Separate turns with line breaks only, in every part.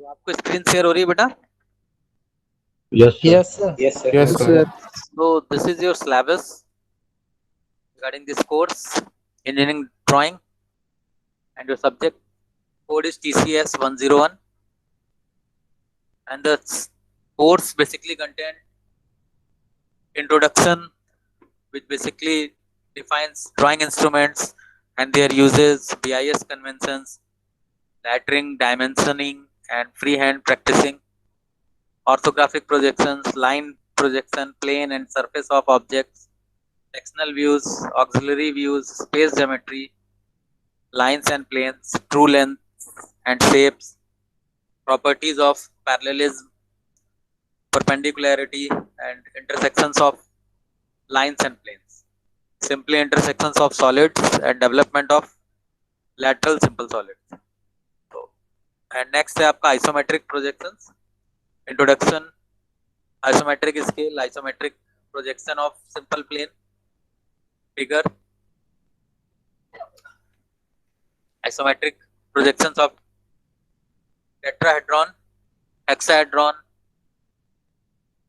तो आपको screen share हो रही है बेटा?
Yes, sir.
Yes, sir.
Yes, sir.
Yes, sir.
So this is your syllabus regarding this course, engineering drawing, and your subject code is TCS 101, and the course basically contain introduction, which basically defines drawing instruments and their uses, BIS conventions, lettering, dimensioning, and freehand practicing, orthographic projections, line projection, plane and surface of objects, sectional views, auxiliary views, space geometry, lines and planes, true length and shapes, properties of parallelism, perpendicularity, and intersections of lines and planes, simply intersections of solids, and development of lateral simple solids. So, and next है आपका isometric projections, introduction, isometric scale, isometric projection of simple plane, figure, isometric projections of tetrahedron, hexahedron,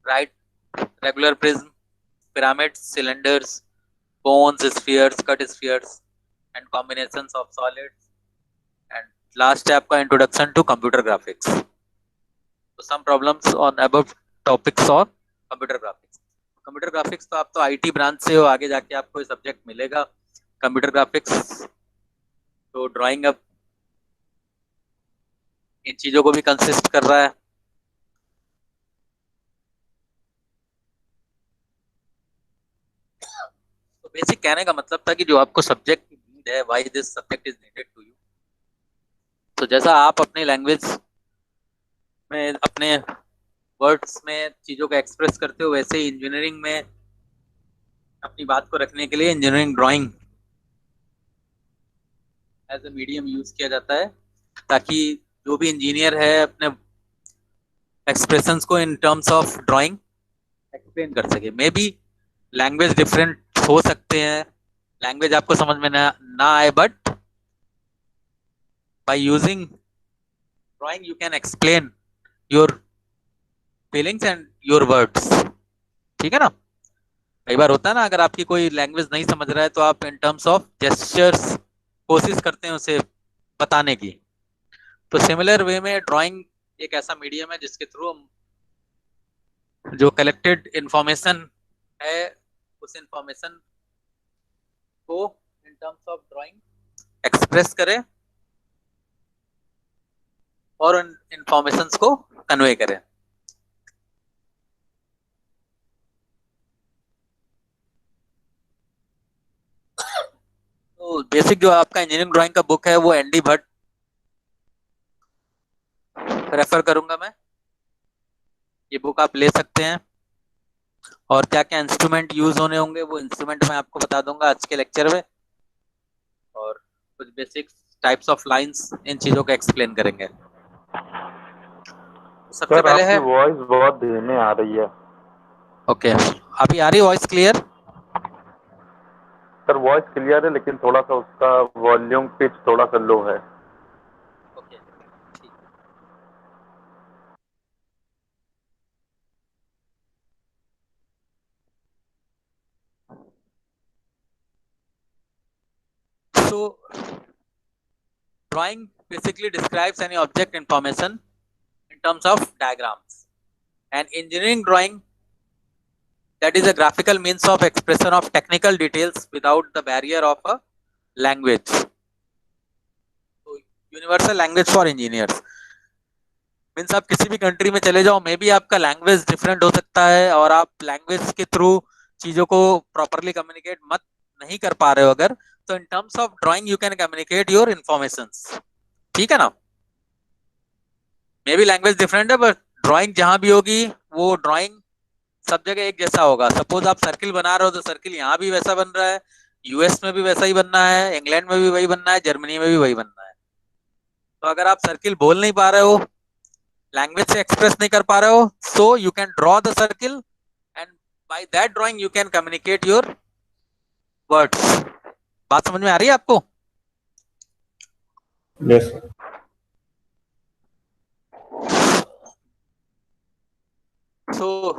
right, regular prism, pyramids, cylinders, cones, spheres, cut spheres, and combinations of solids. And last है आपका introduction to computer graphics. So some problems on above topics on computer graphics. Computer graphics तो आप तो IT branch से हो, आगे जाके आपको ये सब्जेक्ट मिलेगा कंप्यूटर ग्राफिक्स, तो ड्राइंग अब इन चीजों को भी कंसिस्ट कर रहा है. तो बेसिक कहने का मतलब था कि जो आपको सब्जेक्ट की नीड है, why this subject is needed to you. तो जैसा आप अपनी लैंग्वेज में अपने वर्ड्स में चीजों को एक्सप्रेस करते हो, वैसे ही इंजीनियरिंग में अपनी बात को रखने के लिए engineering drawing as a medium use किया जाता है, ताकि जो भी इंजीनियर है अपने एक्सप्रेशंस को in terms of drawing explain कर सके. मे बी लैंग्वेज डिफरेंट हो सकते हैं, लैंग्वेज आपको समझ में ना आए, but by using drawing you can explain your feelings and your words. ठीक है ना? कई बार होता है ना, अगर आपकी कोई लैंग्वेज नहीं समझ रहा है तो आप इन टर्म्स ऑफ जेस्चर्स कोशिश करते हैं उसे बताने की. तो सिमिलर वे में ड्राइंग एक ऐसा मीडियम है जिसके थ्रू हम जो कलेक्टेड इंफॉर्मेशन है उस इंफॉर्मेशन को in terms of drawing express करें और उन इंफॉर्मेशंस को कन्वे करें. तो बेसिक जो आपका इंजीनियरिंग ड्राइंग का बुक है वो एनडी भट्ट रेफर करूंगा मैं. ये बुक आप ले सकते हैं, और क्या क्या इंस्ट्रूमेंट यूज होने होंगे वो इंस्ट्रूमेंट मैं आपको बता दूंगा आज के लेक्चर में, और कुछ basic types of lines in चीजों को एक्सप्लेन करेंगे. सबसे पहले है
वॉइस बहुत धीमे आ रही है.
ओके, अभी आ रही voice clear?
Sir voice clear है, लेकिन थोड़ा सा उसका वॉल्यूम पिच थोड़ा सा लो है.
ओके, ठीक. So drawing basically describes any object information in terms of diagrams. And engineering drawing, that is a graphical means of expression of technical details without the barrier of a language. So universal language for engineers means आप किसी भी country में चले जाओ, may be आपका language different हो सकता है और आप लैंग्वेज के थ्रू चीजों को प्रॉपरली कम्युनिकेट मत नहीं कर पा रहे हो अगर, तो in terms of drawing you can communicate your informations. ठीक है ना? मे बी लैंग्वेज डिफरेंट है, बट ड्राइंग जहां भी होगी वो ड्राइंग सब जगह एक जैसा होगा. सपोज आप सर्किल बना रहे हो तो सर्किल यहाँ भी वैसा बन रहा है, यूएस में भी वैसा ही बनना है, इंग्लैंड में भी वही बनना है, जर्मनी में भी वही बनना है. तो अगर आप सर्किल बोल नहीं पा रहे हो, लैंग्वेज से एक्सप्रेस नहीं कर पा रहे हो, so you can draw the circle and by that drawing you can communicate your words. बात समझ में आ रही है आपको?
Yes sir.
सो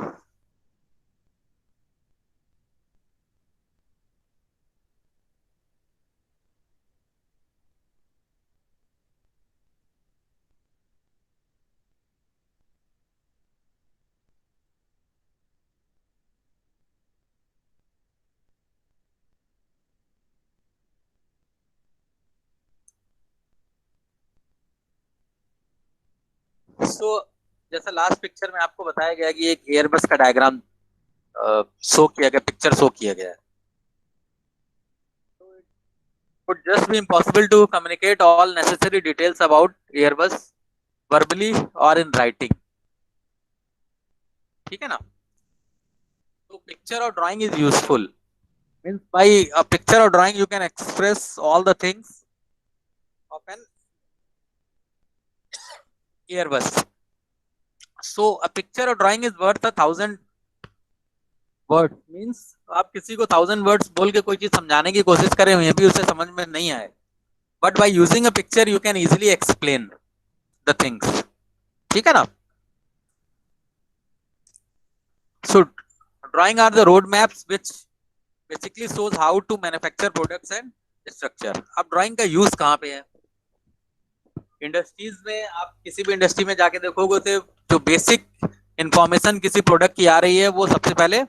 जैसा लास्ट पिक्चर में आपको बताया गया कि एक एयरबस का डायग्राम शो किया गया, पिक्चर शो किया गया है. Would just be impossible to communicate all necessary details about Airbus verbally or in writing. ठीक है ना. तो picture or drawing is useful. Means by a picture or drawing you can express all the things of an Airbus. So a picture or drawing is worth 1,000 word. Means आप किसी को 1,000 words बोल के कोई चीज समझाने की कोशिश करें, ये भी उसे समझ में नहीं आए. But by using a picture you can easily explain the things. ठीक है ना. So drawing are the road maps which basically shows how to manufacture products and structure. अब ड्राइंग का यूज कहाँ पे है? इंडस्ट्रीज में. आप किसी भी इंडस्ट्री में जाके देखोगे तो जो बेसिक इंफॉर्मेशन किसी प्रोडक्ट की आ रही है वो सबसे पहले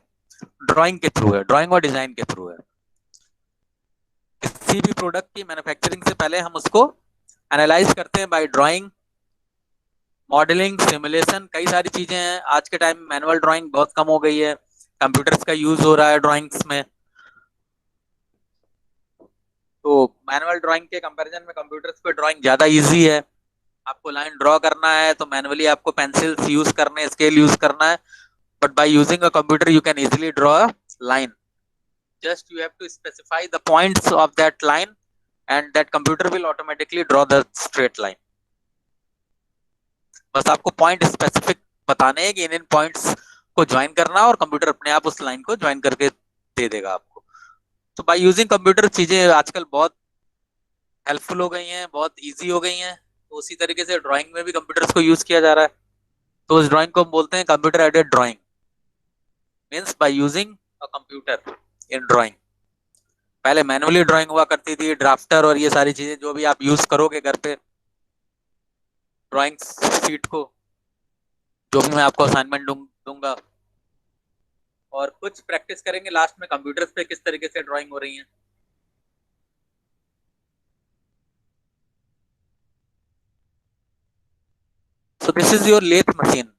ड्राइंग के थ्रू है, ड्राइंग और डिजाइन के थ्रू है. किसी भी प्रोडक्ट की मैन्युफैक्चरिंग से पहले हम उसको एनालाइज करते हैं बाय ड्राइंग, मॉडलिंग, सिमुलेशन. कई सारी चीजें हैं. आज के टाइम में मैनुअल ड्राइंग बहुत कम हो गई है, कंप्यूटर्स का यूज हो रहा है ड्राइंग्स में. तो मैनुअल ड्राइंग के कंपैरिजन में कंप्यूटर्स पे ड्राइंग ज्यादा इजी है. आपको लाइन ड्रॉ करना है तो मैनुअली आपको पेंसिल्स यूज करने हैं, स्केल यूज करना है. But by using a computer you can easily draw a line. Just you have to specify the points of that line and that computer will automatically draw the straight line. बस आपको point specific बताने हैं कि इन points को join करना और computer अपने आप उस लाइन को ज्वाइन करके दे देगा आपको. तो बाय यूजिंग कंप्यूटर चीजें आजकल बहुत हेल्पफुल हो गई हैं, बहुत इजी हो गई हैं. तो उसी तरीके से ड्राइंग में भी कंप्यूटर्स को यूज किया जा रहा है. तो उस ड्राइंग को हम बोलते हैं computer aided drawing. Means by using a computer in drawing. पहले मैनुअली ड्राइंग हुआ करती थी, ड्राफ्टर और ये सारी चीजें जो भी आप यूज करोगे घर पे ड्राइंग शीट को, जो भी मैं आपको असाइनमेंट दूंगा और कुछ प्रैक्टिस करेंगे लास्ट में कंप्यूटर्स पे किस तरीके से ड्राइंग हो रही है. So this is your lathe machine.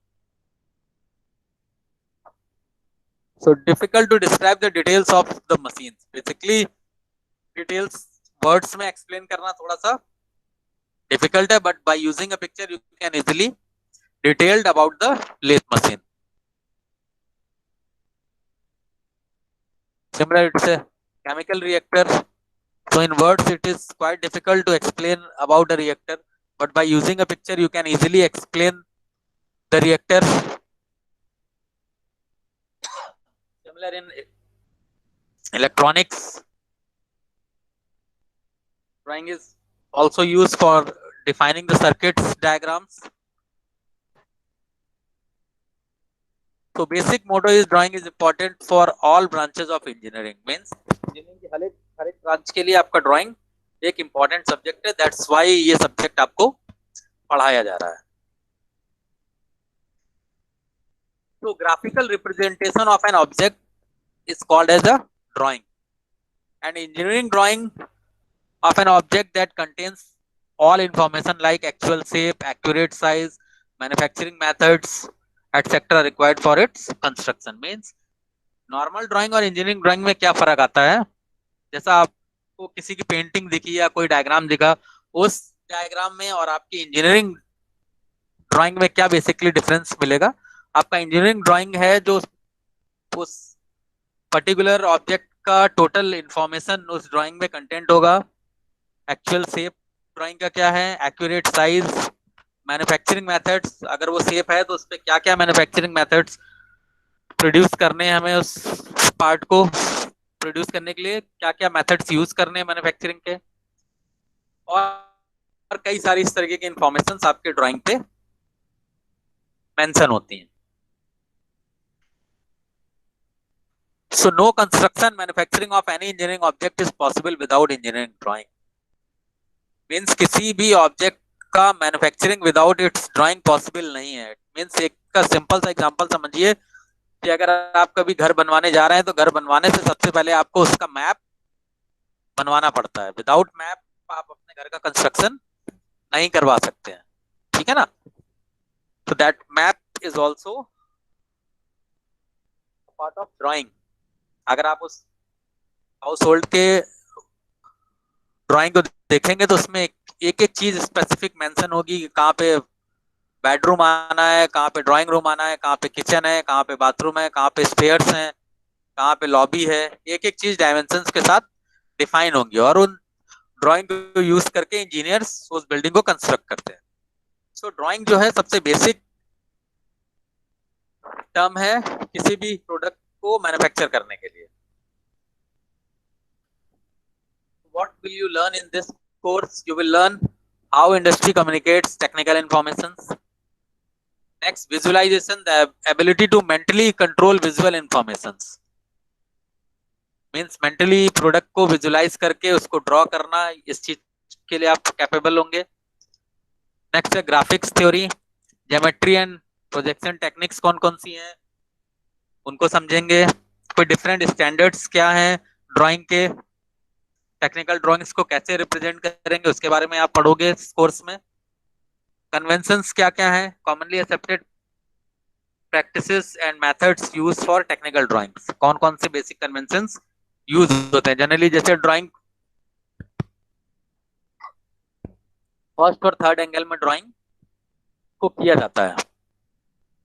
So difficult to describe the details of the machines. Basically details words में explain करना थोड़ा सा difficult है, but by using a picture you can easily detailed about the lathe machine. Similar it's a chemical reactor. So in words it is quite difficult to explain about a reactor, but by using a picture you can easily explain the reactor. Similar in electronics, drawing is also used for defining the circuits diagrams. So basic motto is drawing is important for all branches of engineering. Means engineering की हर एक branch के लिए आपका drawing एक important subject है. That's why ये subject आपको पढ़ाया जा रहा है. So graphical representation of an object is called as a drawing. And engineering drawing of an object that contains all information like actual shape, accurate size, manufacturing methods, etc. required for its construction. Means normal drawing और engineering drawing में क्या फर्क आता है? जैसा आपको किसी की पेंटिंग दिखी या कोई डायग्राम दिखा, उस डायग्राम में और आपकी इंजीनियरिंग ड्राइंग में क्या बेसिकली डिफरेंस मिलेगा? आपका इंजीनियरिंग ड्राइंग है जो उस पर्टिकुलर ऑब्जेक्ट का टोटल इंफॉर्मेशन उस ड्राइंग में कंटेंट होगा. एक्चुअल शेप ड्राइंग का क्या है, एक्यूरेट साइज, मैन्युफैक्चरिंग मेथड्स. अगर वो शेप है तो उस पर क्या क्या मैन्युफैक्चरिंग मेथड्स प्रोड्यूस करने हैं, हमें उस पार्ट को प्रोड्यूस करने के लिए क्या क्या मेथड्स यूज करने हैं मैन्युफैक्चरिंग के, और कई सारी इस तरीके की इंफॉर्मेशन आपके ड्राइंग पे मेंशन होती हैं. So no construction manufacturing of any engineering object is possible without engineering drawing. Means किसी भी ऑब्जेक्ट का manufacturing without its drawing possible नहीं है. मीन्स एक का सिंपल सा एग्जांपल समझिए कि अगर आप कभी घर बनवाने जा रहे हैं तो घर बनवाने से सबसे पहले आपको उसका मैप बनवाना पड़ता है. विदाउट मैप आप अपने घर का कंस्ट्रक्शन नहीं करवा सकते हैं. ठीक है ना. तो that map is also part of drawing. अगर आप उस हाउस होल्ड के ड्राइंग को देखेंगे तो उसमें एक एक चीज स्पेसिफिक मेंशन होगी कि कहाँ पे बेडरूम आना है, कहाँ पे ड्राइंग रूम आना है, कहाँ पे किचन है, कहाँ पे बाथरूम है, कहाँ पे स्टेयर्स हैं, कहाँ पे लॉबी है. एक एक चीज डायमेंशंस के साथ डिफाइन होंगी और उन ड्राइंग को यूज करके इंजीनियर्स उस बिल्डिंग को कंस्ट्रक्ट करते हैं. सो ड्राइंग जो है सबसे बेसिक टर्म है किसी भी प्रोडक्ट को मैन्युफैक्चर करने के लिए. What will you learn in this course? You will learn how industry communicates technical informations. Next, visualization, the ability to mentally control visual informations. Means mentally product को visualize करके उसको draw करना, इस चीज के लिए आप capable होंगे. Next है graphics theory, geometry and projection techniques कौन कौन सी हैं उनको समझेंगे. कोई different standards क्या हैं drawing के, टेक्निकल ड्राइंग्स को कैसे रिप्रेजेंट करेंगे उसके बारे में आप पढ़ोगे इस कोर्स में. कन्वेंशंस क्या क्या है, commonly accepted practices and methods used for technical drawings. कौन कौन से बेसिक कन्वेंशंस यूज होते हैं जनरली. जैसे ड्राइंग फर्स्ट और थर्ड एंगल में ड्राइंग को किया जाता है.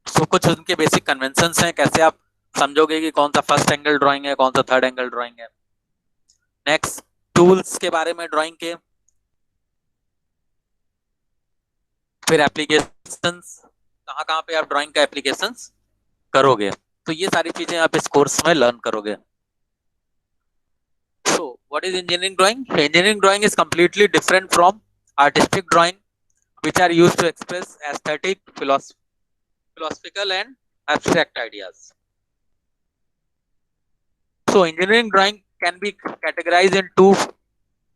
सो कुछ उनके बेसिक कन्वेंशंस हैं, कैसे आप समझोगे कि कौन सा फर्स्ट एंगल ड्राइंग है, कौन सा थर्ड एंगल ड्राइंग है. नेक्स्ट टूल्स के बारे में ड्राइंग के, फिर एप्लीकेशंस, कहाँ कहाँ पे आप ड्राइंग का एप्लीकेशंस करोगे. तो ये सारी चीजें आप इस कोर्स में लर्न करोगे. So what is engineering drawing? Engineering drawing is completely different from artistic drawing which are used to express aesthetic, philosophical and abstract ideas. So engineering drawing can be categorized in two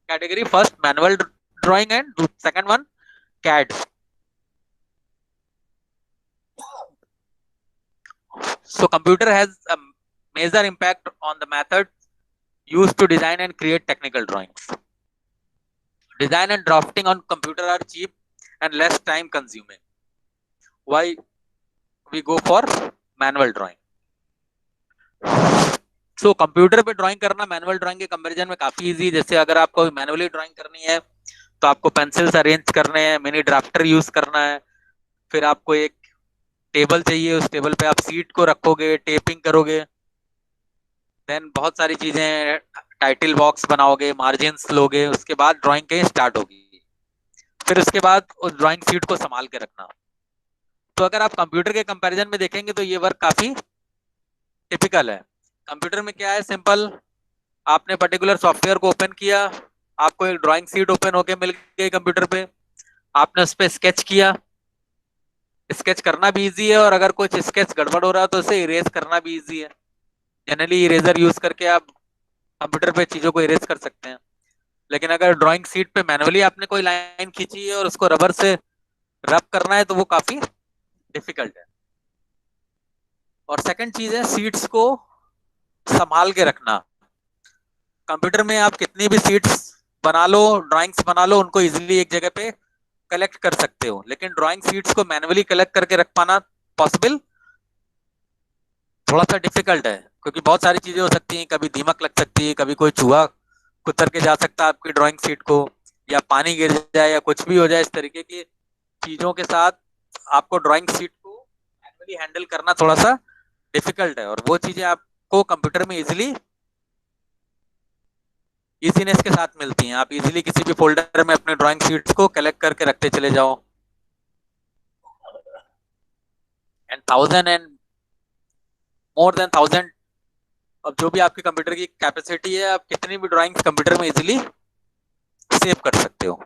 categories. First, manual drawing, and second one, CAD. So computer has a major impact on the method used to design and create technical drawings. Design and drafting on computer are cheap and less time consuming. Why we go for manual drawing? So computer पे drawing करना manual drawing के comparison में काफी easy. जैसे अगर आपको manually drawing करनी है तो आपको पेंसिल्स अरेंज करने हैं, मिनी ड्राफ्टर यूज करना है, फिर आपको एक टेबल चाहिए, उस टेबल पे आप सीट को रखोगे, टेपिंग करोगे, देन बहुत सारी चीजें, टाइटल बॉक्स बनाओगे, मार्जिन्स लोगे, उसके बाद ड्राइंग कहीं स्टार्ट होगी. फिर उसके बाद उस ड्राइंग शीट को संभाल के रखना. तो अगर आप कंप्यूटर के कंपैरिजन में देखेंगे तो ये वर्क काफी टिपिकल है. कंप्यूटर में क्या है, सिंपल, आपने पर्टिकुलर सॉफ्टवेयर को ओपन किया, आपको एक ड्राइंग शीट ओपन होके मिल गई कंप्यूटर पे, आपने उस पर स्केच किया. स्केच करना भी इजी है और अगर कुछ स्केच गड़बड़ हो रहा है तो उसे इरेज करना भी इजी है. जनरली इरेजर यूज करके आप कंप्यूटर पे चीजों को इरेज कर सकते हैं. लेकिन अगर ड्राइंग शीट पे मैनुअली आपने कोई लाइन खींची है और उसको रबर से रब करना है तो वो काफी डिफिकल्ट है. और सेकंड चीज है सीट्स को संभाल के रखना. कंप्यूटर में आप कितनी भी सीट्स बना लो, ड्राइंग्स बना लो, उनको इजीली एक जगह पे कलेक्ट कर सकते हो. लेकिन ड्राइंग सीट्स को मैनुअली कलेक्ट करके रख पाना पॉसिबल थोड़ा सा डिफिकल्ट है, क्योंकि बहुत सारी चीजें हो सकती हैं. कभी दीमक लग सकती है, कभी कोई चूहा कुतर के जा सकता है आपकी ड्राइंग शीट को, या पानी गिर जाए, या कुछ भी हो जाए. इस तरीके की चीजों के साथ आपको ड्राइंग शीट को मैनुअली हैंडल करना थोड़ा सा डिफिकल्ट है. और वो चीजें आपको कंप्यूटर में इजीनेस के साथ मिलती हैं. आप इजीली किसी भी फोल्डर में अपने ड्राइंग शीट्स को कलेक्ट करके रखते चले जाओ. एंड 1000 एंड मोर देन 1000, अब जो भी आपकी कंप्यूटर की कैपेसिटी है, आप कितनी भी ड्राइंग्स कंप्यूटर में इजीली सेव कर सकते हो.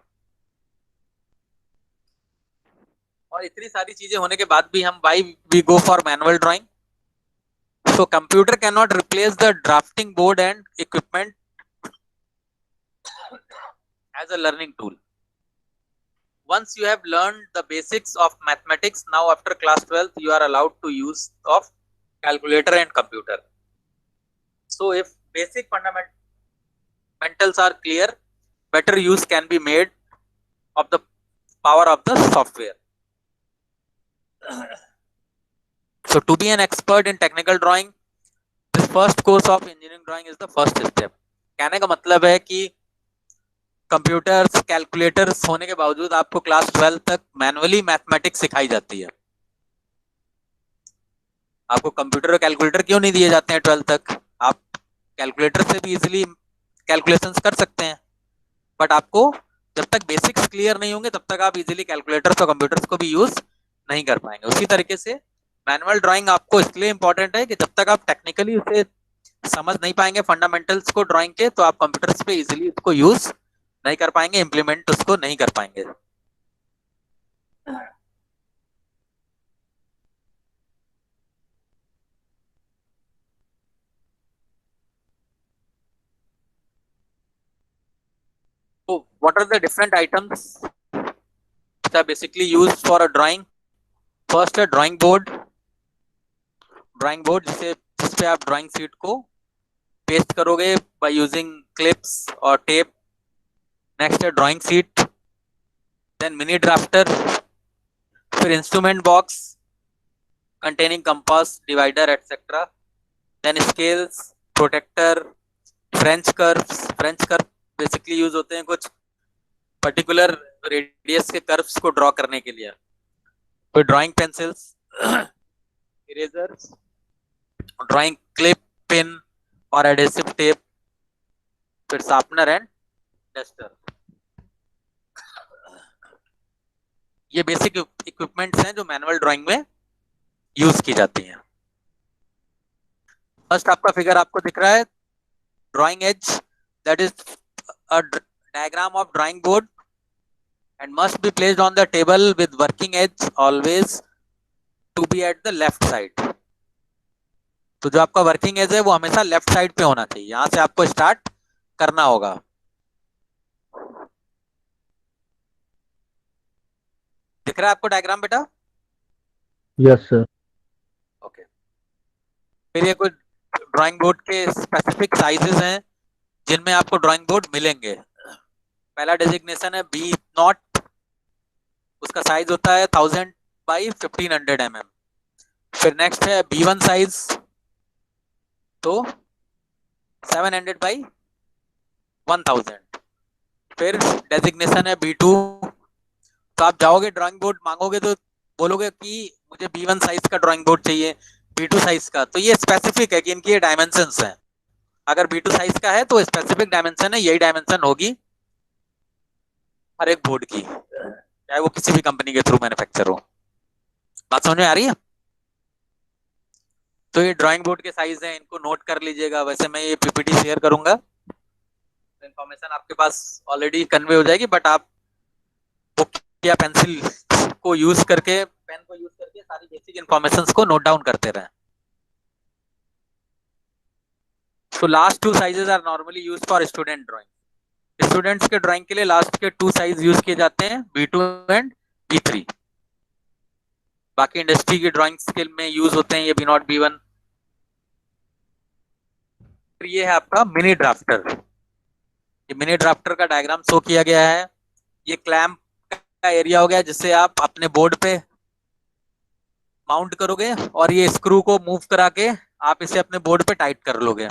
और इतनी सारी चीजें होने के बाद भी हम why we go for manual drawing. So computer cannot replace the drafting board and equipment as a learning tool. Once you have learned the basics of mathematics, now after class 12th, you are allowed to use of calculator and computer. So if basic fundamentals are clear, better use can be made of the power of the software. So to be an expert in technical drawing, this first course of engineering drawing is the first step. कहने का मतलब है कि computers calculators होने के बावजूद आपको class 12 तक मैनुअली मैथमेटिक्स सिखाई जाती है. आपको कंप्यूटर और कैलकुलेटर क्यों नहीं दिए जाते हैं 12 तक? आप कैलकुलेटर से भी इजीली कैलकुलेशंस कर सकते हैं, बट आपको जब तक बेसिक्स क्लियर नहीं होंगे तब तक आप इजीली कैलकुलेटर्स और कंप्यूटर्स को भी यूज नहीं कर पाएंगे. उसी तरीके से मैनुअल ड्राइंग आपको इसलिए इंपॉर्टेंट है कि जब तक आप टेक्निकली उसे समझ नहीं पाएंगे फंडामेंटल्स को ड्राइंग के, तो आप कंप्यूटर्स पे इजीली उसको यूज नहीं कर पाएंगे, इंप्लीमेंट उसको नहीं कर पाएंगे. So what are the different items which are basically used for a drawing? First, a drawing board. Drawing board जिस पे आप ड्राइंग शीट को पेस्ट करोगे बाय यूजिंग क्लिप्स और टेप. नेक्स्ट है drawing sheet, then mini drafter, फिर instrument box containing compass, divider etcetera, then scales, protractor, French curves. French curve basically use होते हैं कुछ पर्टिकुलर रेडियस के कर्व्स को ड्रॉ करने के लिए. फिर drawing pencils, erasers, drawing clip, pin और एडेसिव टेप, फिर शार्पनर एंड डस्टर. ये बेसिक इक्विपमेंट्स हैं जो मैनुअल ड्राइंग में यूज की जाती हैं. फर्स्ट आपका फिगर आपको दिख रहा है, drawing as, that is a diagram of drawing board and must be placed on the table with working edge always to be at the left side. तो जो आपका वर्किंग एज है वो हमेशा लेफ्ट साइड पे होना चाहिए. यहां से आपको स्टार्ट करना होगा. दिख रहा है आपको डायग्राम बेटा?
Yes sir.
ओके. फिर ये कुछ ड्राइंग बोर्ड के स्पेसिफिक साइजेस हैं जिनमें आपको ड्राइंग बोर्ड मिलेंगे. पहला डेजिग्नेशन है बी नॉट, उसका साइज होता है 1000 बाई 1500 mm. फिर नेक्स्ट है B1 साइज, तो 700 बाई 1000. फिर डेजिग्नेशन है B2. तो आप जाओगे ड्राइंग बोर्ड मांगोगे तो बोलोगे कि मुझे B1 साइज का ड्राइंग बोर्ड चाहिए, B2 साइज का. तो ये स्पेसिफिक है कि इनकी ये डायमेंशंस हैं. अगर B2 साइज का है तो स्पेसिफिक डायमेंशन है, यही डायमेंशन होगी हर एक बोर्ड की, चाहे वो किसी भी कंपनी के थ्रू मैन्युफैक्चर हो. बात समझ में आ रही है? तो ये ड्राइंग बोर्ड के साइज हैं, इनको नोट कर लीजिएगा. वैसे मैं ये पीपीटी शेयर करूंगा, इंफॉर्मेशन आपके पास ऑलरेडी कन्वे हो जाएगी, बट आप बुक या पेंसिल को यूज करके, पेन को यूज करके सारी बेसिक इंफॉर्मेशन को नोट डाउन करते रहें. So last two sizes are normally used for student drawing. Students के ड्राइंग के लिए लास्ट के 2 साइज यूज किए जाते हैं, B2 एंड B3. बाकी इंडस्ट्री की ड्राइंग स्किल में यूज होते हैं ये B0, B1. ये है आपका मिनी ड्राफ्टर. ये मिनी ड्राफ्टर का डायग्राम शो किया गया है. ये क्लैंप का एरिया हो गया जिससे आप अपने बोर्ड पे माउंट करोगे और ये स्क्रू को मूव करा के आप इसे अपने बोर्ड पे टाइट कर लोगे.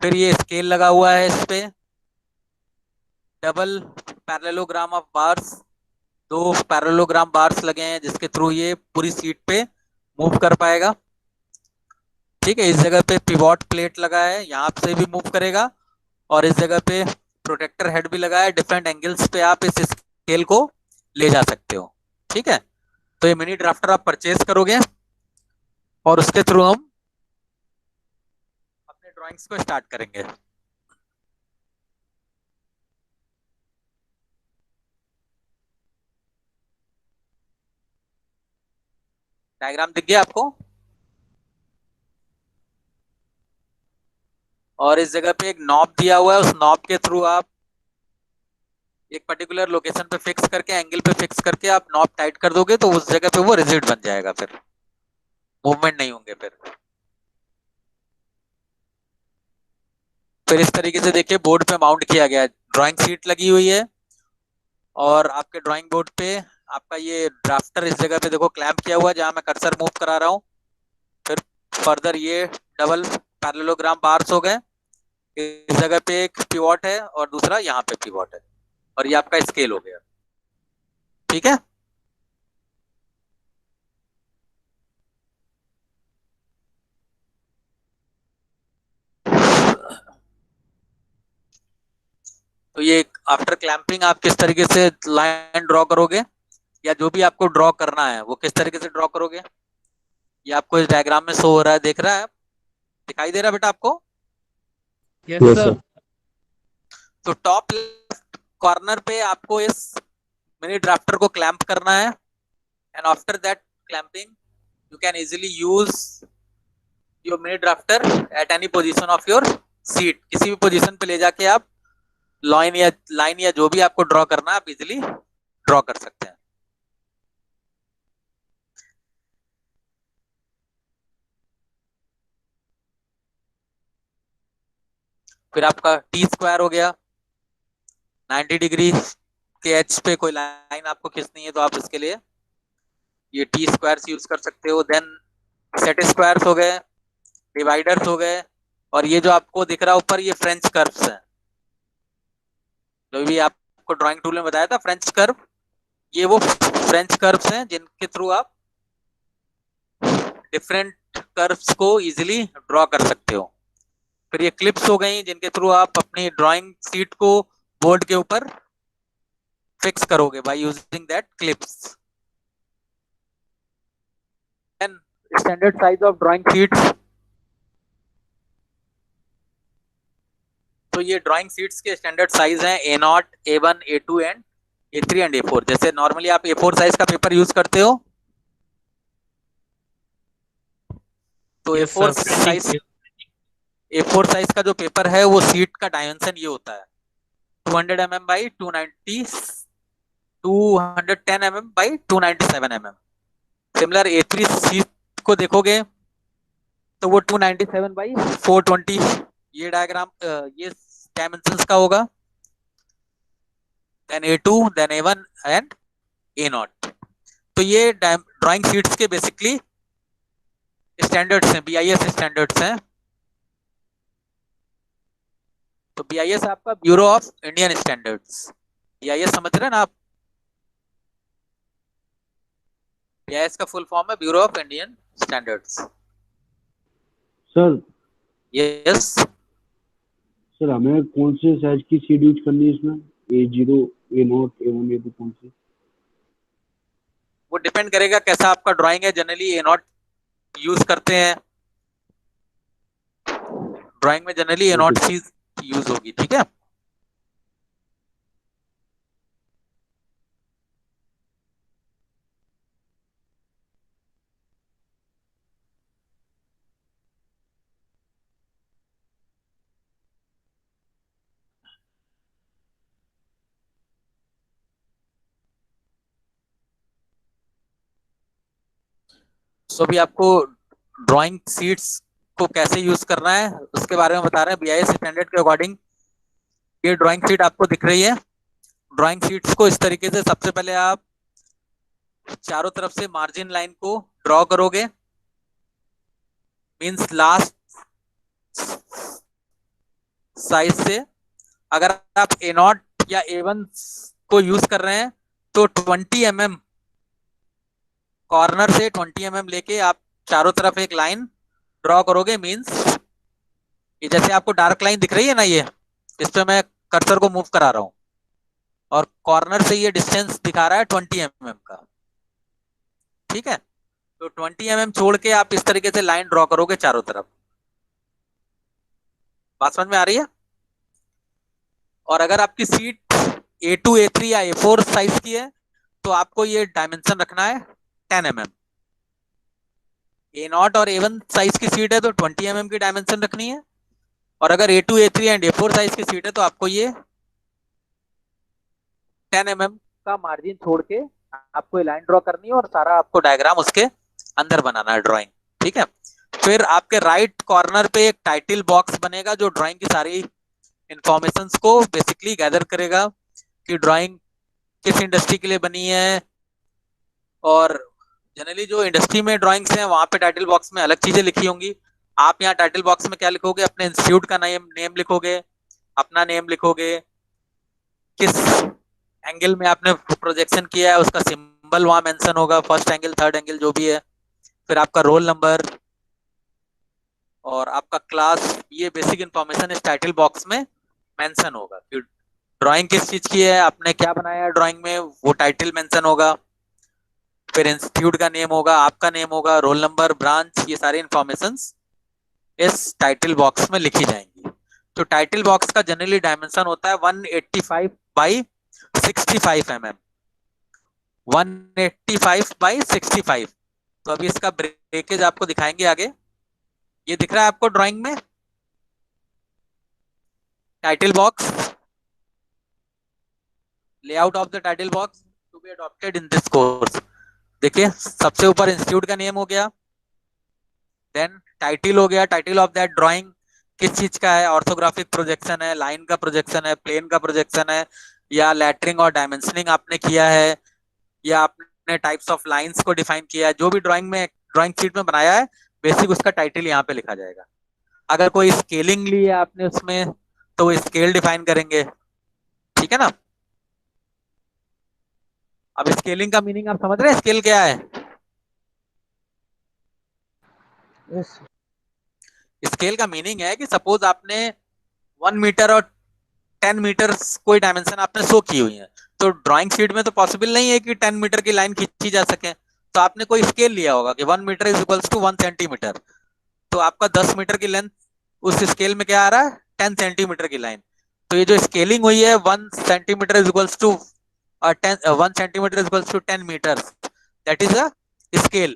फिर ये स्केल लगा हुआ है, इस पे double parallelogram of bars, 2 parallelogram bars लगे हैं जिसके थ्रू ये पूरी सीट पे मूव कर पाएगा. ठीक है. इस जगह पे पिवोट प्लेट लगा है, यहाँ से भी मूव करेगा, और इस जगह पे प्रोटेक्टर हेड भी लगा है. डिफरेंट एंगल्स पे आप इस स्केल को ले जा सकते हो. ठीक है. तो ये मिनी ड्राफ्टर आप परचेज करोगे और उसके थ्रू हम अपने ड्राइंग्स को स्टार्ट करेंगे. डायग्राम दिख गया आपको? और इस जगह पे एक नॉब दिया हुआ है, उस नॉब के थ्रू आप एक पर्टिकुलर लोकेशन पे फिक्स करके, एंगल पे फिक्स करके आप नॉब टाइट कर दोगे तो उस जगह पे वो रिजिड बन जाएगा, फिर मूवमेंट नहीं होंगे। फिर इस तरीके से देखिए बोर्ड पे माउंट किया गया है, ड्राइंग शीट लगी हुई है और आपके ड्राइंग बोर्ड पे आपका ये ड्राफ्टर इस जगह पे देखो क्लैंप किया हुआ है जहां मैं कर्सर मूव करा रहा हूँ। फिर फर्दर ये डबल पैरेललोग्राम बार्स हो गए, इस जगह पे एक पिवॉट है और दूसरा यहाँ पे पिवॉट है, और ये आपका स्केल हो गया। ठीक है, तो ये आफ्टर क्लैंपिंग आप किस तरीके से लाइन ड्रॉ करोगे, या जो भी आपको ड्रॉ करना है वो किस तरीके से ड्रॉ करोगे, ये आपको इस डायग्राम में शो हो रहा है, देख रहा है, दिखाई दे रहा है बेटा आपको?
Yes sir.
तो टॉप लेफ्ट कॉर्नर पे आपको इस मिनी ड्राफ्टर को क्लैंप करना है, and after that clamping you can easily use your mini drafter at any position of your seat, किसी भी पोजीशन पे ले जाके आप लाइन या जो भी आपको ड्रॉ करना है आप इजीली ड्रॉ कर सकते हैं। फिर आपका टी स्क्वायर हो गया, 90 डिग्री के एच पे कोई लाइन आपको खींचनी है तो आप इसके लिए ये टी स्क्वायर यूज कर सकते हो। देन सेट स्क्वायर्स हो गए, डिवाइडर्स हो गए, और ये जो आपको दिख रहा है ऊपर ये फ्रेंच कर्व्स हैं, जो भी आपको ड्राइंग टूल में बताया था फ्रेंच कर्व, ये वो फ्रेंच कर्व्स हैं जिनके थ्रू आप डिफरेंट कर्व्स को इजीली ड्रॉ कर सकते हो। फिर ये क्लिप्स हो गई जिनके थ्रू आप अपनी ड्राइंग शीट को बोर्ड के ऊपर फिक्स करोगे by using that clips. And standard size of drawing sheets, तो ये ड्राइंग शीट्स के स्टैंडर्ड साइज हैं A0, A1, A2 and A3 and A4। जैसे नॉर्मली आप A4 साइज का पेपर यूज करते हो, तो A4 साइज का जो पेपर है वो सीट का डायमेंशन ये होता है 200 mm by 210 mm by 297 mm। Similar A3 seat को देखोगे तो वो 297 बाई 420 ये डायग्राम ये डायमेंशंस का होगा। Then A2, then A1 and A0। तो ये ड्राइंग शीट्स के बेसिकली स्टैंडर्ड्स हैं, BIS स्टैंडर्ड्स हैं। तो BIS आपका bureau of Indian standards, BIS समझ रहे हैं ना आप? BIS का फुल फॉर्म है bureau of Indian standards.
Sir
yes,
sir हमें कौन से साइज की सीट यूज करनी है इसमें? A0, A0, A1, A2 कौन सी?
वो डिपेंड करेगा कैसा आपका ड्राइंग है। जनरली A0 यूज करते हैं, ड्राइंग में जनरली A0 चीज यूज होगी। ठीक है, तो अभी आपको ड्राइंग शीट्स को कैसे यूज करना है उसके बारे में बता रहे हैं। BIS स्टैंडर्ड के अकॉर्डिंग ये ड्राइंग शीट आपको दिख रही है। ड्राइंग शीट्स को इस तरीके से सबसे पहले आप चारों तरफ से मार्जिन लाइन को ड्रॉ करोगे, मींस लास्ट साइज से। अगर आप A0 या A1 को यूज कर रहे हैं तो 20 mm कॉर्नर से 20 mm लेके आप चारों तरफ एक लाइन ड्रॉ करोगे। मींस ये जैसे आपको डार्क लाइन दिख रही है ना, ये इस पे मैं कर्सर को मूव करा रहा हूं और कॉर्नर से ये डिस्टेंस दिखा रहा है 20 mm का। ठीक है, तो 20 mm छोड़ के आप इस तरीके से लाइन ड्रॉ करोगे चारों तरफ। बात समझ में आ रही है? और अगर आपकी सीट A2, A3 या A4 साइज की है तो आपको ये डायमेंशन रखना है 10 mm। A0 और A1 साइज की सीट है तो 20 mm की डायमेंशन रखनी है, और अगर A2 A3 and A4 size की सीट है तो आपको ये 10 mm का मार्जिन छोड़ के आपको ये लाइन ड्रॉ करनी है और सारा आपको डायग्राम उसके अंदर बनाना है ड्राइंग। ठीक है। फिर आपके राइट कॉर्नर पे एक टाइटल बॉक्स बनेगा जो ड्राइंग की सारी इंफॉर्मेशंस को बेसिकली गैदर करेगा कि ड्राइंग किस इंडस्ट्री के लिए बनी है। और जनरली जो इंडस्ट्री में ड्राइंग्स हैं वहां पे टाइटल बॉक्स में अलग चीजें लिखी होंगी। आप यहाँ टाइटल बॉक्स में क्या लिखोगे, अपने इंस्टीट्यूट का नेम नेम लिखोगे, अपना नेम लिखोगे, किस एंगल में आपने प्रोजेक्शन किया है उसका सिंबल वहां मेंशन होगा, फर्स्ट एंगल थर्ड एंगल जो भी है। फिर आपका रोल नंबर और आपका क्लास, ये बेसिक इंफॉर्मेशन इस टाइटल बॉक्स में मेंशन होगा कि ड्राइंग किस चीज की है, आपने क्या बनाया है ड्राइंग में, वो टाइटल मेंशन होगा। फिर इंस्टीट्यूट का नेम होगा, आपका नेम होगा, रोल नंबर, ब्रांच, ये सारी इंफॉर्मेशन इस टाइटल बॉक्स में लिखी जाएंगी। तो टाइटल बॉक्स का जनरली डायमेंशन होता है 185 बाई 65 mm। 185 बाई 65। तो अभी इसका ब्रेकेज आपको दिखाएंगे आगे। ये दिख रहा है आपको ड्राइंग में title box, layout of the title box to be adopted in this course. देखिए सबसे ऊपर इंस्टीट्यूट का नेम हो गया, देन टाइटल हो गया, टाइटल ऑफ दैट ड्राइंग किस चीज का है, ऑर्थोग्राफिक प्रोजेक्शन है, लाइन का प्रोजेक्शन है, प्लेन का प्रोजेक्शन है, या लेटरिंग और डायमेंशनिंग आपने किया है, या आपने टाइप्स ऑफ लाइंस को डिफाइन किया है, जो भी ड्राइंग में ड्राइंग शीट में बनाया है बेसिक उसका टाइटल यहाँ पे लिखा जाएगा। अगर कोई स्केलिंग ली है आपने उसमें तो वो स्केल डिफाइन करेंगे। ठीक है ना। अब स्केलिंग का मीनिंग आप समझ रहे हैं, स्केल क्या है?
यस।
स्केल का मीनिंग है कि सपोज आपने 1 मीटर और 10 मीटर कोई डायमेंशन आपने शो की हुई है, तो ड्राइंग शीट में तो पॉसिबल नहीं है कि 10 मीटर की लाइन खींची जा सके, तो आपने कोई स्केल लिया होगा कि 1 metre is equals to 1 centimetre. तो आपका 10 मीटर की लेंथ उस स्केल में क्या आ रहा है, 10 सेंटीमीटर की लाइन। तो ये जो स्केलिंग हुई है 1 centimetre is equals to 1 centimetre is equals to 10 metre, that is a scale.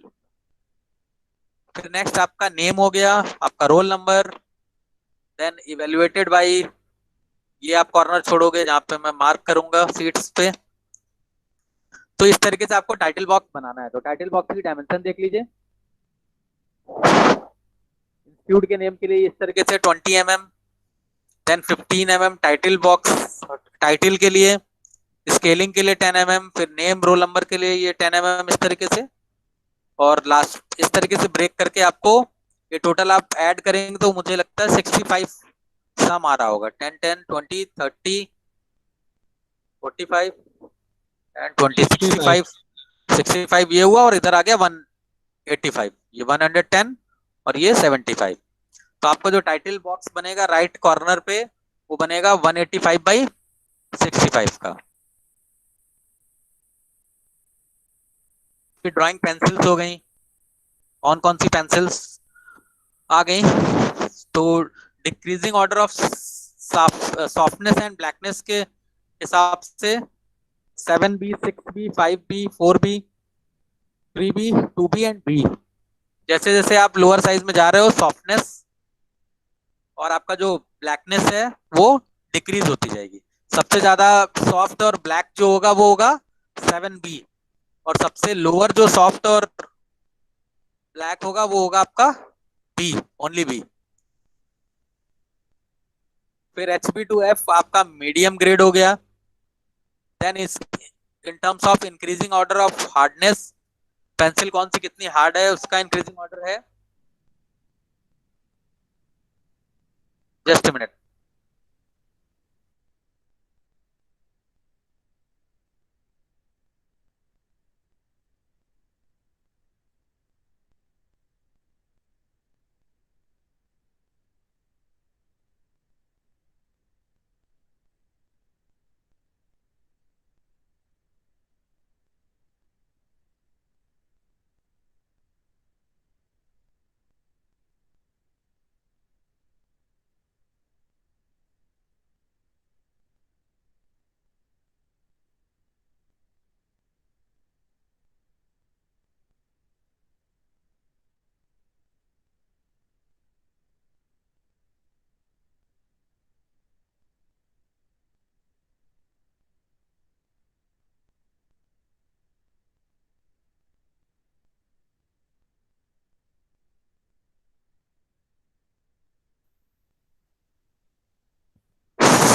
फिर नेक्स्ट आपका नेम हो गया, आपका roll number, then evaluated by, ये आप कॉर्नर छोड़ोगे जहां पे मैं मार्क करूंगा सीट्स पे। तो इस तरीके से आपको टाइटल बॉक्स बनाना है। तो टाइटल बॉक्स की डायमेंशन देख लीजिए। इंस्टीट्यूट के नेम के लिए इस तरीके से 20 mm, then 15 mm title box title के लिए, स्केलिंग के लिए 10 mm, फिर नेम रोल नंबर के लिए ये 10 mm इस तरीके से, और लास्ट इस तरीके से ब्रेक करके आपको ये टोटल आप ऐड करेंगे तो मुझे लगता है 65 सम आ रहा होगा। 10 10 20 30 45 एंड 20
65।
65। 65 ये हुआ और इधर आ गया 185, ये 110 और ये 75। तो आपका जो टाइटल बॉक्स बनेगा राइट कॉर्नर पे वो बनेगा 185 बाई 65 का। फिर ड्राइंग पेंसिल्स हो गई। कौन कौन सी पेंसिल्स आ गई? तो decreasing order of softness and blackness के हिसाब से 7B 6B 5B 4B 3B 2B and B। जैसे जैसे आप लोअर साइज में जा रहे हो सॉफ्टनेस और आपका जो ब्लैकनेस है वो डिक्रीज होती जाएगी। सबसे ज्यादा सॉफ्ट और ब्लैक जो होगा वो होगा 7B, और सबसे लोअर जो सॉफ्ट और ब्लैक होगा वो होगा आपका बी, ओनली बी। फिर HB to F आपका मीडियम ग्रेड हो गया। देन इस in terms of increasing order of hardness, pencil कौन सी कितनी हार्ड है उसका इंक्रीजिंग ऑर्डर है। Just minute.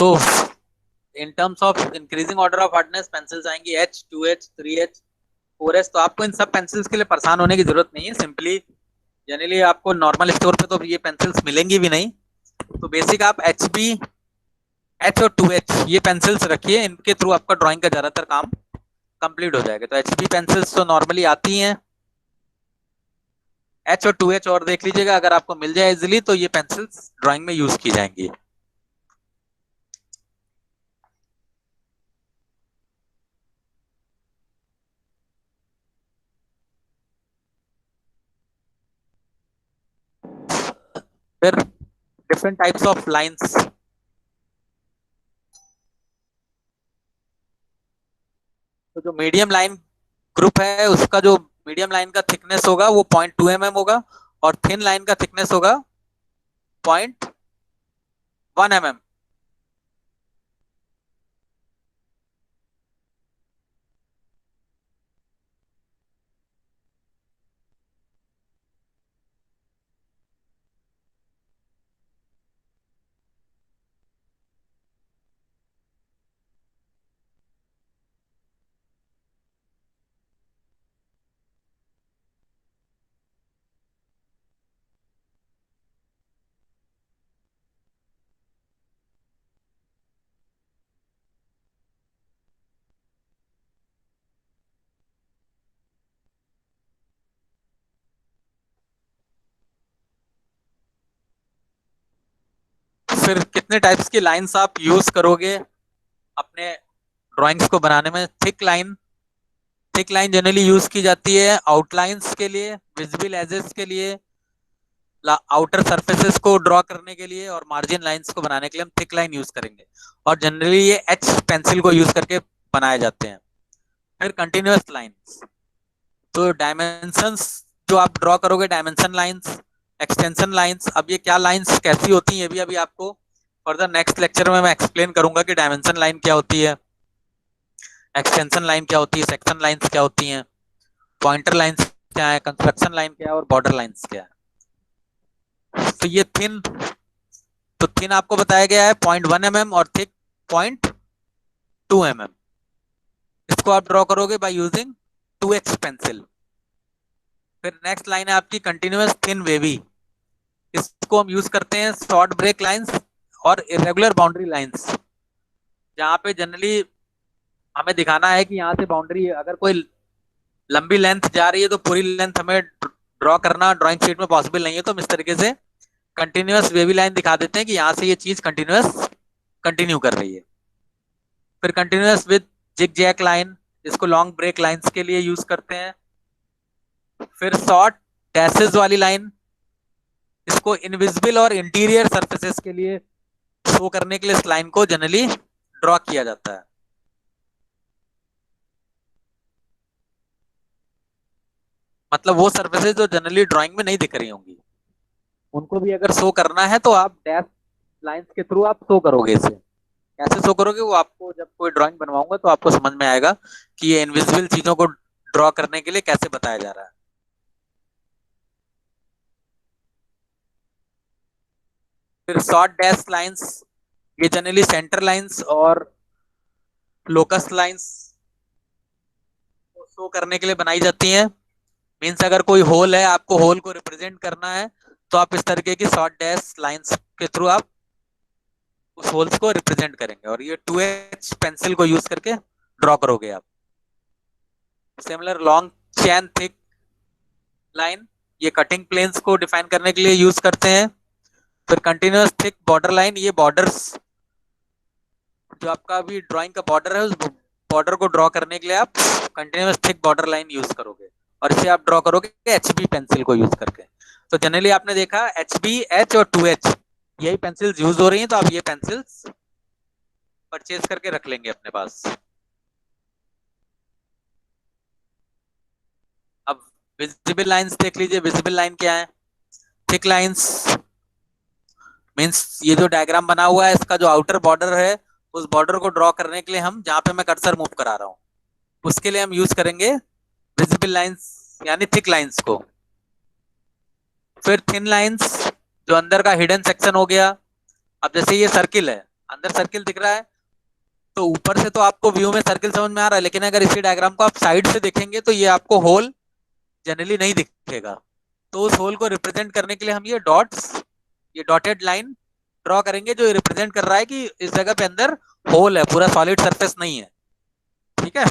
So in terms of increasing order of hardness pencils आएंगी H, 2H, 3H, 4H। तो आपको इन सब पेंसिल्स के लिए परेशान होने की जरूरत नहीं है। सिंपली जनरली आपको नॉर्मल स्टोर पे तो ये पेंसिल्स मिलेंगी भी नहीं। तो बेसिक आप HB, H और 2H ये पेंसिल्स रखिए, इनके थ्रू आपका ड्राइंग का ज्यादातर काम कंप्लीट हो जाएगा। तो HB पेंसिल्स तो नॉर्मली आती हैं, H और 2H और देख लीजिएगा, अगर आपको मिल जाए इजिली तो ये पेंसिल्स ड्राइंग में यूज की जाएंगी। फिर डिफरेंट टाइप्स ऑफ लाइंस। तो जो मीडियम लाइन ग्रुप है उसका जो मीडियम लाइन का थिकनेस होगा वो 0.2 mm होगा, और थिन लाइन का थिकनेस होगा 0.1 mm। फिर कितने टाइप्स की लाइंस आप यूज करोगे अपने ड्राइंग्स को बनाने में? थिक लाइन जनरली यूज की जाती है आउटलाइंस के लिए, विजिबल एजेस के लिए, आउटर सरफेसेस को ड्रॉ करने के लिए, और मार्जिन लाइंस को बनाने के लिए हम थिक लाइन यूज करेंगे। और जनरली ये एच पेंसिल को यूज करके बनाए जाते हैं। फिर कंटिन्यूअस लाइंस, तो डायमेंशंस जो आप ड्रॉ करोगे, डायमेंशन लाइंस, एक्सटेंशन लाइंस। अब ये क्या लाइंस कैसी होती हैं ये भी अभी आपको फर्दर नेक्स्ट लेक्चर में मैं एक्सप्लेन करूंगा कि डायमेंशन लाइन क्या होती है, एक्सटेंशन लाइन क्या होती है, सेक्शन लाइंस क्या होती हैं, पॉइंटर लाइंस क्या है, कंस्ट्रक्शन लाइन क्या है, और बॉर्डर लाइंस क्या है। तो ये थिन, तो थिन आपको बताया गया है 0.1 mm और थिक 0.2 mm। इसको आप ड्रॉ करोगे बाय यूजिंग 2H पेंसिल। फिर नेक्स्ट लाइन है आपकी कंटिन्यूअस थिन वेवी। इसको हम यूज करते हैं शॉर्ट ब्रेक लाइंस और इरेगुलर बाउंड्री लाइंस, जहां पे जनरली हमें दिखाना है कि यहाँ से बाउंड्री, अगर कोई लंबी लेंथ जा रही है तो पूरी लेंथ हमें ड्रॉ करना ड्राइंग शीट में पॉसिबल नहीं है। तो हम इस तरीके से कंटिन्यूअस वेवी लाइन दिखा देते हैं कि यहाँ से ये चीज कंटिन्यू कर रही है। फिर continuous with zig zag line, इसको लॉन्ग ब्रेक लाइंस के लिए यूज करते हैं। फिर शॉर्ट डैशेस वाली लाइन, इसको इनविजिबल और इंटीरियर सरफेसेस के लिए शो करने के लिए इस लाइन को जनरली ड्रॉ किया जाता है। मतलब वो सरफेसेस जो जनरली ड्राइंग में नहीं दिख रही होंगी, उनको भी अगर शो करना है तो आप डैश लाइंस के थ्रू आप शो करोगे। इसे कैसे शो करोगे वो आपको जब कोई ड्राइंग बनवाऊंगा तो आपको समझ में आएगा कि ये इनविजिबल चीजों को ड्रॉ करने के लिए कैसे बताया जा रहा है। फिर शॉर्ट डैश लाइंस, ये जनरली सेंटर लाइंस और लोकस लाइंस को शो करने के लिए बनाई जाती हैं। मीन्स अगर कोई होल है, आपको होल को रिप्रेजेंट करना है तो आप इस तरीके की शॉर्ट डैश लाइंस के थ्रू आप उस होल्स को रिप्रेजेंट करेंगे, और ये 2H पेंसिल को यूज करके ड्रॉ करोगे आप। Similar long chain thick line, ये कटिंग प्लेन्स को डिफाइन करने के लिए यूज करते हैं। फिर कंटिन्यूअस थिक बॉर्डर लाइन, ये बॉर्डर्स, जो आपका भी ड्राइंग का बॉर्डर है उस बॉर्डर को ड्रॉ करने के लिए आप continuous thick border line use करोगे, और इसे आप ड्रॉ करोगे HB पेंसिल को यूज करके। तो जनरली आपने देखा HB, H और 2H यही पेंसिल्स यूज हो रही हैं, तो आप ये पेंसिल्स परचेज करके रख लेंगे अपने पास। अब विजिबल लाइंस देख लीजिए। विजिबल लाइन क्या है? थिक लाइंस मींस ये जो डायग्राम बना हुआ है इसका जो आउटर बॉर्डर है, उस बॉर्डर को ड्रॉ करने के लिए हम जहां पे मैं कर्सर मूव करा रहा हूं उसके लिए हम यूज करेंगे विजिबल लाइंस यानी थिक लाइंस को। फिर थिन लाइंस, जो अंदर का हिडन सेक्शन हो गया। अब जैसे ये सर्किल है, अंदर सर्किल दिख रहा है, तो ऊपर से तो आपको व्यू में सर्किल समझ में आ रहा है, लेकिन अगर इसी डायग्राम को आप साइड से देखेंगे तो ये आपको होल जनरली नहीं दिखेगा। तो उस होल को रिप्रेजेंट करने के लिए हम ये डॉटेड लाइन ड्रॉ करेंगे, जो रिप्रेजेंट कर रहा है कि इस जगह पे अंदर होल है, पूरा सॉलिड सरफेस नहीं है। ठीक है,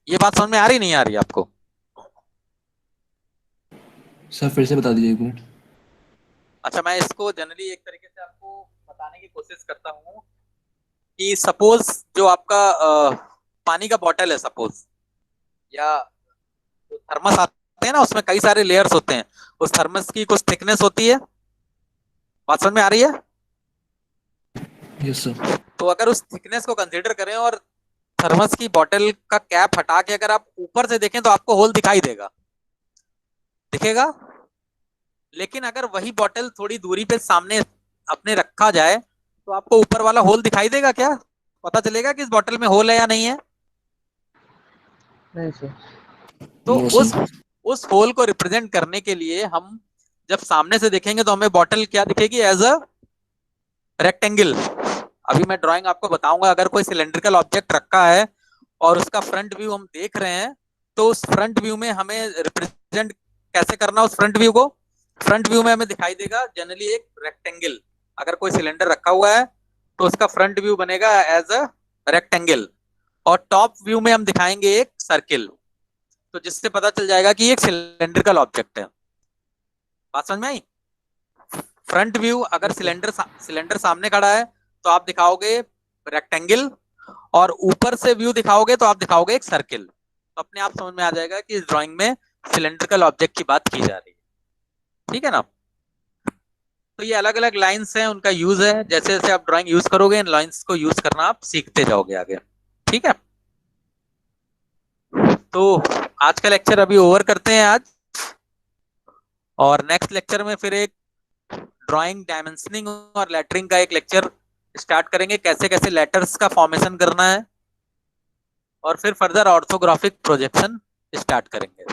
ये बात समझ में आ रही नहीं आ रही आपको?
सर फिर से बता दीजिए एक मिनट।
अच्छा, मैं इसको जनरली एक तरीके से आपको बताने की कोशिश करता हूँ कि सपोज जो आपका पानी का बॉटल है सपोज, या थर्मस आते हैं ना, उसमें कई सारे लेयर्स होते हैं, उस थर्मस की कुछ थिकनेस होती है। बात समझ में आ रही है?
Yes sir.
तो अगर उस थिकनेस को कंसीडर करें और थर्मस की बॉटल का कैप हटा के अगर आप ऊपर से देखें तो आपको होल दिखाई दिखेगा। लेकिन अगर वही बॉटल थोड़ी दूरी पे सामने अपने रखा जाए तो आपको ऊपर वाला होल दिखाई देगा क्या? पता चलेगा कि इस बॉटल में होल है या नहीं है?
नहीं सर।
तो
नो
उस
सर।
उस होल को रिप्रेजेंट करने के लिए हम जब सामने से देखेंगे तो हमें बॉटल क्या दिखेगी? As a rectangle. अभी मैं ड्राइंग आपको बताऊंगा, अगर कोई सिलेंड्रिकल ऑब्जेक्ट रखा है और उसका फ्रंट व्यू हम देख रहे हैं, तो उस फ्रंट व्यू में हमें रिप्रेजेंट कैसे करना, उस फ्रंट व्यू को फ्रंट व्यू में हमें दिखाई देगा जनरली एक रेक्टेंगल। अगर कोई सिलेंडर रखा हुआ है तो उसका फ्रंट व्यू बनेगा एज अ रेक्टेंगल, और टॉप व्यू में हम दिखाएंगे एक सर्किल, तो जिससे पता चल जाएगा कि एक सिलेंड्रिकल ऑब्जेक्ट है। बात समझ में आई? फ्रंट व्यू अगर सिलेंडर सामने खड़ा है तो आप दिखाओगे रेक्टेंगल, और ऊपर से व्यू दिखाओगे तो आप दिखाओगे एक सर्किल। तो अपने आप समझ में आ जाएगा कि इस ड्राइंग में सिलेंड्रिकल ऑब्जेक्ट की बात की जा रही है। ठीक है ना? तो ये अलग अलग लाइंस हैं, उनका यूज है, जैसे जैसे आप ड्राइंग यूज करोगे इन लाइंस को यूज करना आप सीखते जाओगे आगे। ठीक है, तो आज का लेक्चर अभी ओवर करते हैं आज, और नेक्स्ट लेक्चर में फिर एक ड्राइंग डायमेंशनिंग और लेटरिंग का एक लेक्चर स्टार्ट करेंगे, कैसे कैसे लेटर्स का फॉर्मेशन करना है, और फिर फर्दर ऑर्थोग्राफिक प्रोजेक्शन स्टार्ट करेंगे।